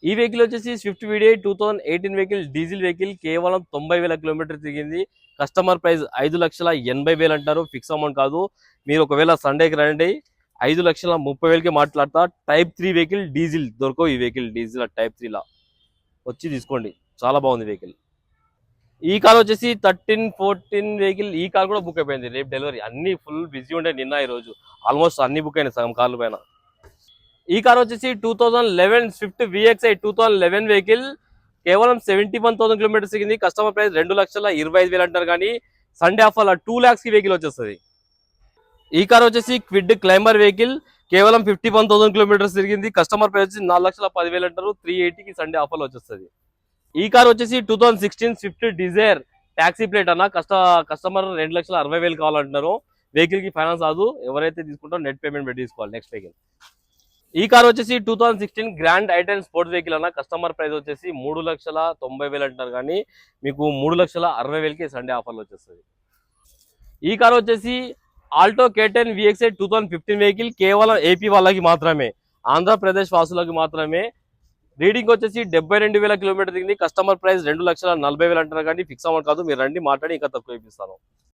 ఈ వెహికల్ వచ్చేసి Swift VDI 2018 vehicle, diesel vehicle, కేవలం 90,000 కిలోమీటర్ తిరిగింది. కస్టమర్ ప్రైస్ 5,80,000 అంటారు, ఫిక్స్ అమౌంట్ కాదు. మీరు ఒకవేళ సండేకి రండి, 5,30,000కి మాట్లాడతా. టైప్ 3 వెహికల్, డీజిల్ దొరకవు ఈ వెహికల్, డీజిల్ టైప్ 3లా వచ్చి తీసుకోండి, చాలా బాగుంది వెహికల్. ఈ కార్ వచ్చేసి 13-14 వెహికల్, ఈ కార్ కూడా బుక్ అయిపోయింది, రేపు డెలివరీ. అన్ని ఫుల్ బిజీ ఉండే నిన్న ఈ రోజు, ఆల్మోస్ట్ అన్ని బుక్ అయినాయి సగం కార్ల పైన. ఈ కార్ వచ్చేసి 2011 స్విఫ్ట్ విఎక్స్ఐ 2011 వెహికల్, కేవలం 71,000 కిలోమీటర్స్ తిరిగింది. కస్టమర్ ప్రైస్ 2,25,000 అంటారు, కానీ సండే ఆఫర్ 2 lakhs కి వెహికల్ వచ్చేస్తుంది. ఈ కార్ వచ్చేసి క్విడ్ క్లైంబర్ వెహికల్, కేవలం 51,000 కిలోమీటర్స్ తిరిగింది. కస్టమర్ ప్రైస్ వచ్చి 4,10,000 అంటారు, 380కి సండే ఆఫర్ వచ్చేస్తుంది. ఈ కార్ వచ్చేసి 2016 స్విఫ్ట్ డిజైర్, ట్యాక్సీ ప్లేట్ అన్న. కస్టమర్ 2,60,000 కావాలంటున్నారు. వెహికల్ కి ఫైనాన్స్ కాదు, ఎవరైతే తీసుకుంటారో నెట్ పేమెంట్ పెట్టి తీసుకోవాలి నెక్స్ట్ వెహికల్. ఈ కార్ వచ్చేసి 2016 గ్రాండ్ ఐటెన్ స్పోర్ట్స్ వెహికల్ అన్న. కస్టమర్ ప్రైస్ వచ్చేసి 3,90,000 అంటారు, కానీ మీకు 3,60,000కి సండే ఆఫర్లు వచ్చేస్తుంది. ఈ కార్ వచ్చేసి ఆల్టో K10 VXI 2015 వెహికల్, కేవలం ఏపీ వాళ్ళకి మాత్రమే, ఆంధ్రప్రదేశ్ వాసులకి మాత్రమే. రీడింగ్ వచ్చేసి 72,000 కిలోమీటర్ దిగింది. కస్టమర్ ప్రైస్ 2,40,000 అంటారు, కానీ ఫిక్స్ అమౌంట్ కాదు. మీరు రండి మాట్లాడి ఇంకా తక్కువ ఇప్పిస్తాను.